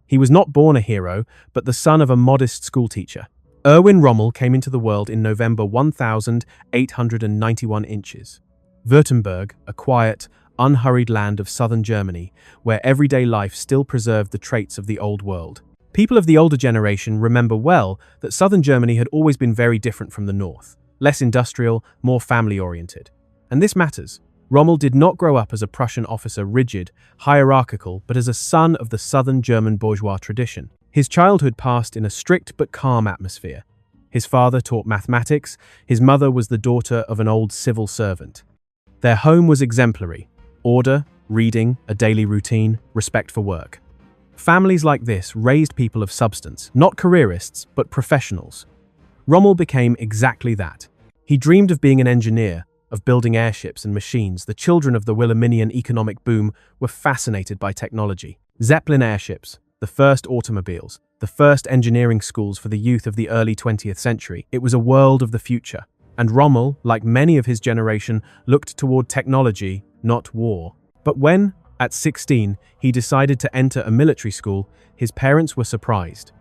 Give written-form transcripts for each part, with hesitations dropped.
He was not born a hero, but the son of a modest schoolteacher. Erwin Rommel came into the world in November 1891 inches. Württemberg, a quiet, unhurried land of southern Germany, where everyday life still preserved the traits of the old world. People of the older generation remember well that southern Germany had always been very different from the north, less industrial, more family-oriented. And this matters. Rommel did not grow up as a Prussian officer, rigid, hierarchical, but as a son of the southern German bourgeois tradition. His childhood passed in a strict but calm atmosphere. His father taught mathematics, his mother was the daughter of an old civil servant. Their home was exemplary: order, reading, a daily routine, respect for work. Families like this raised people of substance, not careerists, but professionals. Rommel became exactly that. He dreamed of being an engineer, of building airships and machines. The children of the Wilhelminian economic boom were fascinated by technology. Zeppelin airships, the first automobiles, the first engineering schools for the youth of the early 20th century. It was a world of the future. And Rommel, like many of his generation, looked toward technology, not war. But when, at 16, he decided to enter a military school, his parents were surprised.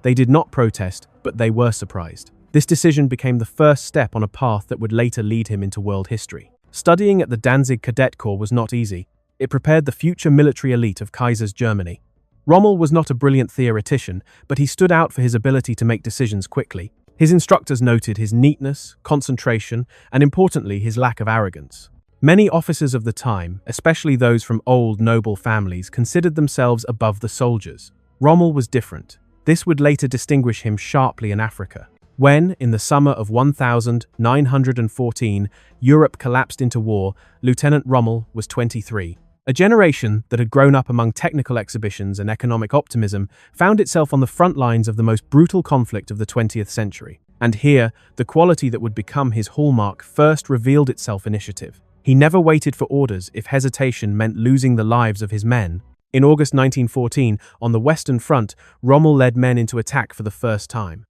They did not protest, but they were surprised. This decision became the first step on a path that would later lead him into world history. Studying at the Danzig Cadet Corps was not easy. It prepared the future military elite of Kaiser's Germany. Rommel was not a brilliant theoretician, but he stood out for his ability to make decisions quickly. His instructors noted his neatness, concentration, and importantly, his lack of arrogance. Many officers of the time, especially those from old, noble families, considered themselves above the soldiers. Rommel was different. This would later distinguish him sharply in Africa. When, in the summer of 1914, Europe collapsed into war, Lieutenant Rommel was 23. A generation that had grown up among technical exhibitions and economic optimism found itself on the front lines of the most brutal conflict of the 20th century. And here, the quality that would become his hallmark first revealed itself: initiative. He never waited for orders if hesitation meant losing the lives of his men. In August 1914, on the Western Front, Rommel led men into attack for the first time.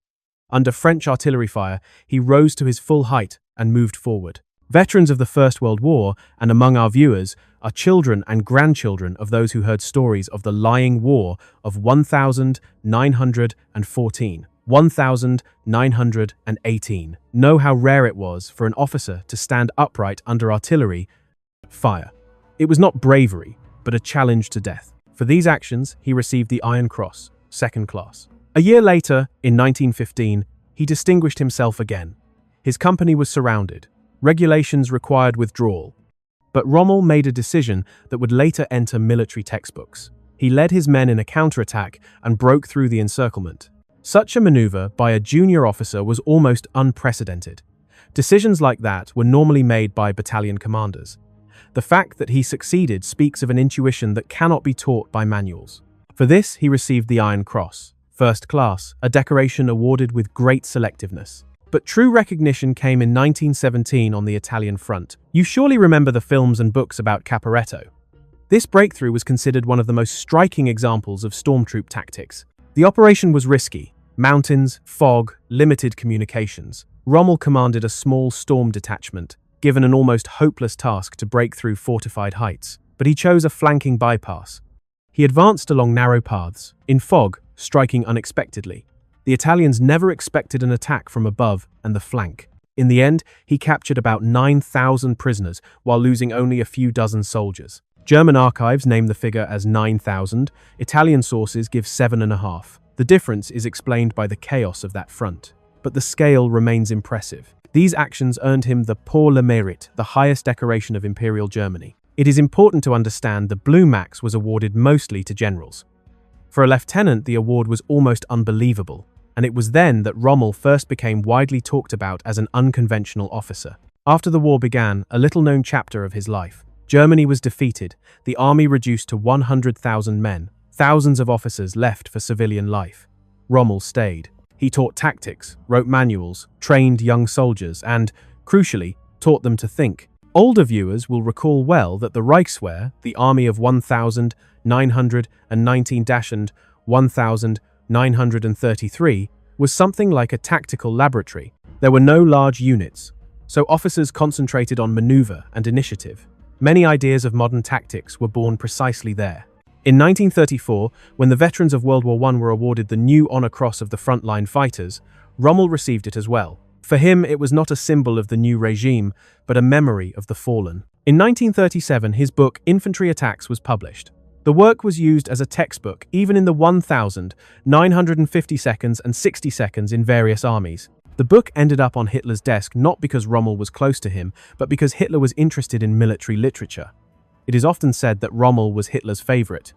Under French artillery fire, he rose to his full height and moved forward. Veterans of the First World War, and among our viewers, are children and grandchildren of those who heard stories of the lying war of 1914, 1918. Know how rare it was for an officer to stand upright under artillery fire. It was not bravery, but a challenge to death. For these actions, he received the Iron Cross, second class. A year later, in 1915, he distinguished himself again. His company was surrounded. Regulations required withdrawal. But Rommel made a decision that would later enter military textbooks. He led his men in a counterattack and broke through the encirclement. Such a maneuver by a junior officer was almost unprecedented. Decisions like that were normally made by battalion commanders. The fact that he succeeded speaks of an intuition that cannot be taught by manuals. For this, he received the Iron Cross, first class, a decoration awarded with great selectiveness. But true recognition came in 1917 on the Italian front. You surely remember the films and books about Caporetto. This breakthrough was considered one of the most striking examples of stormtroop tactics. The operation was risky. Mountains, fog, limited communications. Rommel commanded a small storm detachment, given an almost hopeless task to break through fortified heights. But he chose a flanking bypass. He advanced along narrow paths, in fog, striking unexpectedly. The Italians never expected an attack from above and the flank. In the end, he captured about 9,000 prisoners while losing only a few dozen soldiers. German archives name the figure as 9,000, Italian sources give 7.5. The difference is explained by the chaos of that front. But the scale remains impressive. These actions earned him the Pour le Mérite, the highest decoration of Imperial Germany. It is important to understand the Blue Max was awarded mostly to generals. For a lieutenant, the award was almost unbelievable. And it was then that Rommel first became widely talked about as an unconventional officer. After the war began, a little-known chapter of his life. Germany was defeated, the army reduced to 100,000 men. Thousands of officers left for civilian life. Rommel stayed. He taught tactics, wrote manuals, trained young soldiers, and, crucially, taught them to think. Older viewers will recall well that the Reichswehr, the army of 1,919-1,933, was something like a tactical laboratory. There were no large units, so officers concentrated on maneuver and initiative. Many ideas of modern tactics were born precisely there. In 1934, when the veterans of World War I were awarded the new Honor Cross of the Frontline Fighters, Rommel received it as well. For him, it was not a symbol of the new regime, but a memory of the fallen. In 1937, his book Infantry Attacks was published. The work was used as a textbook even in the 1,950 and 60 seconds in various armies. The book ended up on Hitler's desk not because Rommel was close to him, but because Hitler was interested in military literature. It is often said that Rommel was Hitler's favorite.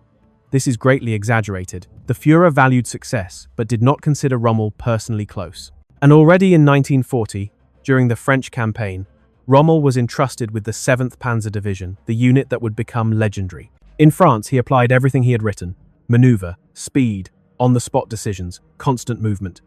This is greatly exaggerated. The Führer valued success, but did not consider Rommel personally close. And already in 1940, during the French campaign, Rommel was entrusted with the 7th Panzer Division, the unit that would become legendary. In France, he applied everything he had written: maneuver, speed, on-the-spot decisions, constant movement.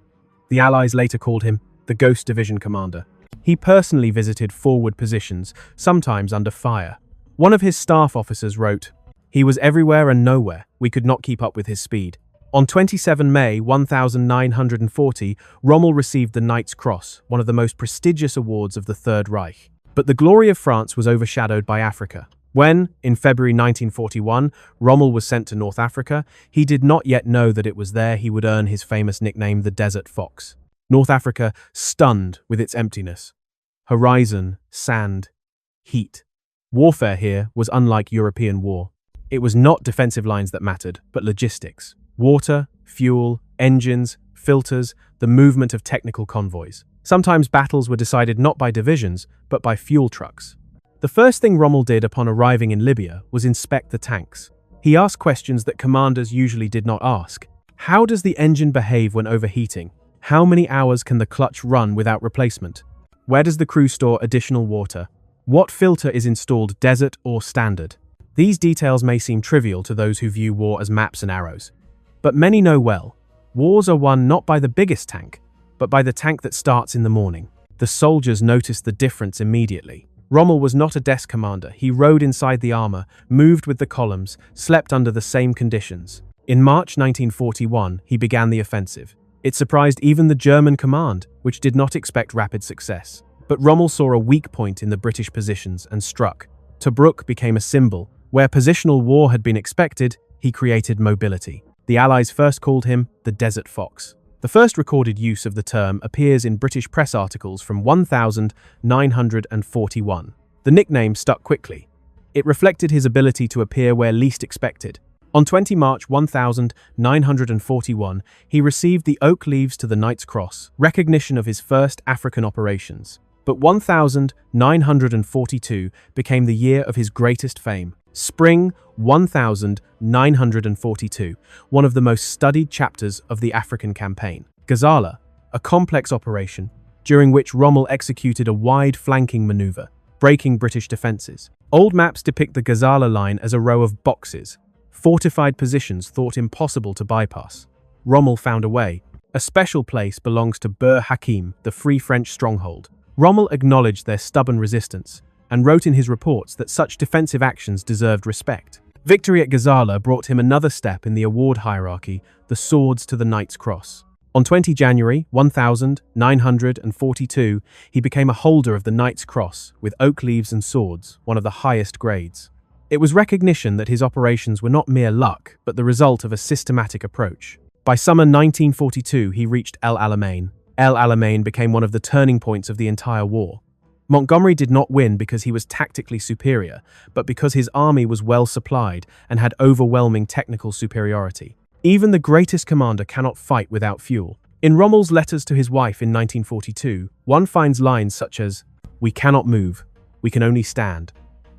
The Allies later called him the Ghost Division Commander. He personally visited forward positions, sometimes under fire. One of his staff officers wrote, "He was everywhere and nowhere. We could not keep up with his speed." On 27 May 1940, Rommel received the Knight's Cross, one of the most prestigious awards of the Third Reich. But the glory of France was overshadowed by Africa. When, in February 1941, Rommel was sent to North Africa, he did not yet know that it was there he would earn his famous nickname, the Desert Fox. North Africa stunned with its emptiness. Horizon, sand, heat. Warfare here was unlike European war. It was not defensive lines that mattered, but logistics. Water, fuel, engines, filters, the movement of technical convoys. Sometimes battles were decided not by divisions, but by fuel trucks. The first thing Rommel did upon arriving in Libya was inspect the tanks. He asked questions that commanders usually did not ask. How does the engine behave when overheating? How many hours can the clutch run without replacement? Where does the crew store additional water? What filter is installed, desert or standard? These details may seem trivial to those who view war as maps and arrows. But many know well, wars are won not by the biggest tank, but by the tank that starts in the morning. The soldiers noticed the difference immediately. Rommel was not a desk commander. He rode inside the armor, moved with the columns, slept under the same conditions. In March 1941, he began the offensive. It surprised even the German command, which did not expect rapid success. But Rommel saw a weak point in the British positions and struck. Tobruk became a symbol. Where positional war had been expected, he created mobility. The Allies first called him the Desert Fox. The first recorded use of the term appears in British press articles from 1941. The nickname stuck quickly. It reflected his ability to appear where least expected. On 20 March 1941, he received the Oak Leaves to the Knight's Cross, recognition of his first African operations. But 1942 became the year of his greatest fame. Spring 1942, one of the most studied chapters of the African campaign. Gazala, a complex operation, during which Rommel executed a wide flanking maneuver, breaking British defenses. Old maps depict the Gazala line as a row of boxes, fortified positions thought impossible to bypass. Rommel found a way. A special place belongs to Bir Hakeim, the Free French stronghold. Rommel acknowledged their stubborn resistance, and wrote in his reports that such defensive actions deserved respect. Victory at Gazala brought him another step in the award hierarchy, the Swords to the Knight's Cross. On 20 January 1942, he became a holder of the Knight's Cross, with Oak Leaves and Swords, one of the highest grades. It was recognition that his operations were not mere luck, but the result of a systematic approach. By summer 1942, he reached El Alamein. El Alamein became one of the turning points of the entire war. Montgomery did not win because he was tactically superior, but because his army was well supplied and had overwhelming technical superiority. Even the greatest commander cannot fight without fuel. In Rommel's letters to his wife in 1942, one finds lines such as, "We cannot move, we can only stand,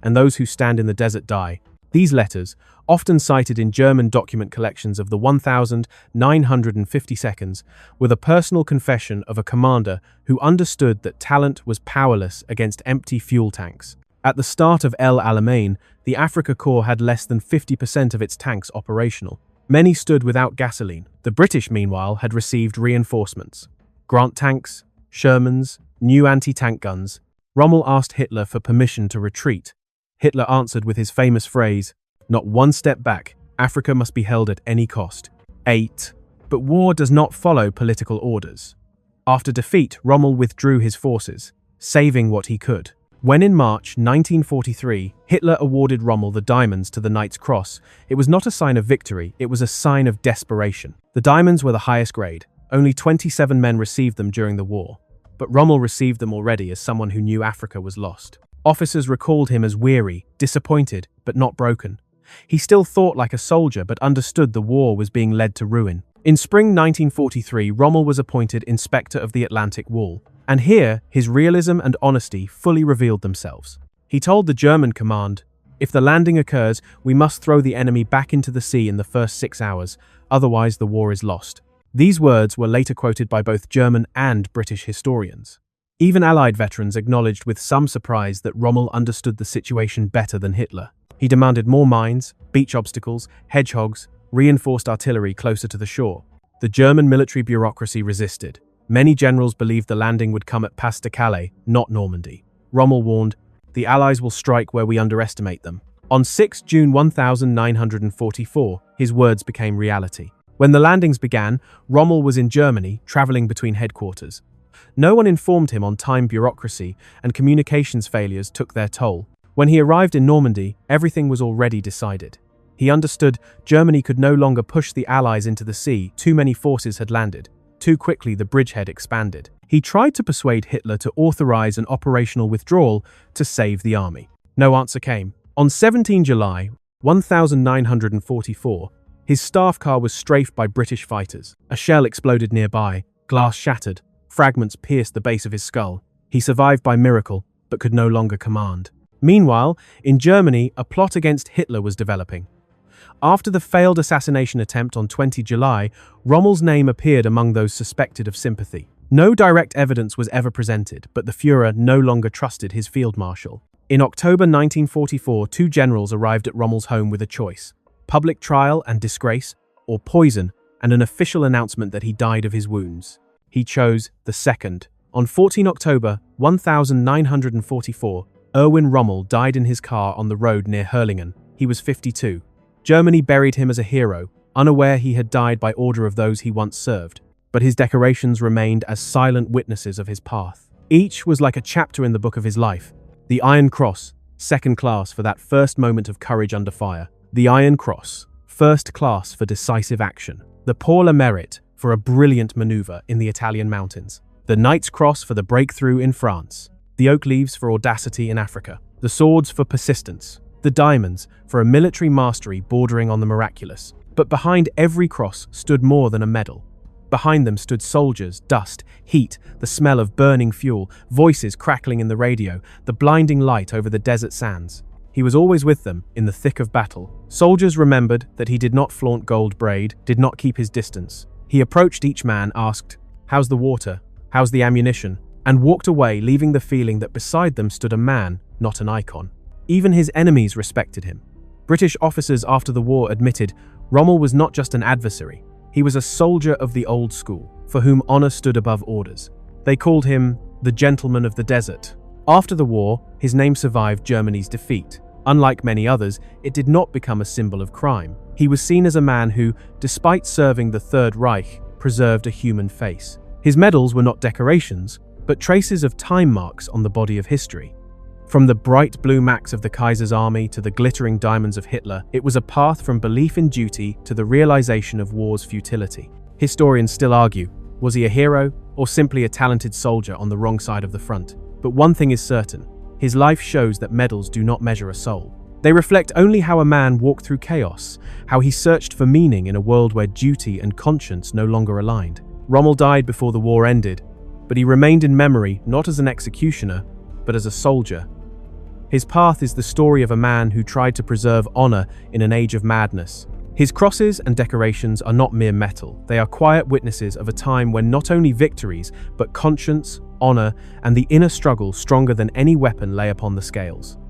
and those who stand in the desert die." These letters, often cited in German document collections of the 1950 seconds, were the personal confession of a commander who understood that talent was powerless against empty fuel tanks. At the start of El Alamein, the Afrika Korps had less than 50% of its tanks operational. Many stood without gasoline. The British, meanwhile, had received reinforcements. Grant tanks, Shermans, new anti-tank guns. Rommel asked Hitler for permission to retreat. Hitler answered with his famous phrase, "Not one step back, Africa must be held at any cost." 8. But war does not follow political orders. After defeat, Rommel withdrew his forces, saving what he could. When in March 1943, Hitler awarded Rommel the diamonds to the Knight's Cross, it was not a sign of victory, it was a sign of desperation. The diamonds were the highest grade. Only 27 men received them during the war. But Rommel received them already as someone who knew Africa was lost. Officers recalled him as weary, disappointed, but not broken. He still thought like a soldier but understood the war was being led to ruin. In spring 1943, Rommel was appointed Inspector of the Atlantic Wall. And here, his realism and honesty fully revealed themselves. He told the German command, "If the landing occurs, we must throw the enemy back into the sea in the first 6 hours, otherwise the war is lost." These words were later quoted by both German and British historians. Even Allied veterans acknowledged with some surprise that Rommel understood the situation better than Hitler. He demanded more mines, beach obstacles, hedgehogs, reinforced artillery closer to the shore. The German military bureaucracy resisted. Many generals believed the landing would come at Pas de Calais, not Normandy. Rommel warned, "The Allies will strike where we underestimate them." On 6 June 1944, his words became reality. When the landings began, Rommel was in Germany, traveling between headquarters. No one informed him on time. Bureaucracy and communications failures took their toll. When he arrived in Normandy, everything was already decided. He understood Germany could no longer push the Allies into the sea, too many forces had landed. Too quickly, the bridgehead expanded. He tried to persuade Hitler to authorize an operational withdrawal to save the army. No answer came. On 17 July 1944, his staff car was strafed by British fighters. A shell exploded nearby, glass shattered, fragments pierced the base of his skull. He survived by miracle, but could no longer command. Meanwhile, in Germany, a plot against Hitler was developing. After the failed assassination attempt on 20 July, Rommel's name appeared among those suspected of sympathy. No direct evidence was ever presented, but the Führer no longer trusted his field marshal. In October 1944, 2 generals arrived at Rommel's home with a choice: public trial and disgrace, or poison and an official announcement that he died of his wounds. He chose the second. On 14 October 1944, Erwin Rommel died in his car on the road near Hurlingen. He was 52. Germany buried him as a hero, unaware he had died by order of those he once served. But his decorations remained as silent witnesses of his path. Each was like a chapter in the book of his life. The Iron Cross, second class for that first moment of courage under fire. The Iron Cross, first class for decisive action. The Pour le Mérite for a brilliant maneuver in the Italian mountains. The Knight's Cross for the breakthrough in France. The Oak Leaves for audacity in Africa. The Swords for persistence. The diamonds for a military mastery bordering on the miraculous. But behind every cross stood more than a medal. Behind them stood soldiers, dust, heat, the smell of burning fuel, voices crackling in the radio, the blinding light over the desert sands. He was always with them, in the thick of battle. Soldiers remembered that he did not flaunt gold braid, did not keep his distance. He approached each man, asked, "How's the water? How's the ammunition?" and walked away, leaving the feeling that beside them stood a man, not an icon. Even his enemies respected him. British officers after the war admitted Rommel was not just an adversary, he was a soldier of the old school, for whom honor stood above orders. They called him the gentleman of the desert. After the war, his name survived Germany's defeat. Unlike many others, it did not become a symbol of crime. He was seen as a man who, despite serving the Third Reich, preserved a human face. His medals were not decorations, but traces of time marks on the body of history. From the bright blue max of the Kaiser's army to the glittering diamonds of Hitler, it was a path from belief in duty to the realization of war's futility. Historians still argue, was he a hero or simply a talented soldier on the wrong side of the front? But one thing is certain, his life shows that medals do not measure a soul. They reflect only how a man walked through chaos, how he searched for meaning in a world where duty and conscience no longer aligned. Rommel died before the war ended, but he remained in memory not as an executioner, but as a soldier. His path is the story of a man who tried to preserve honor in an age of madness. His crosses and decorations are not mere metal. They are quiet witnesses of a time when not only victories, but conscience, honor, and the inner struggle stronger than any weapon lay upon the scales.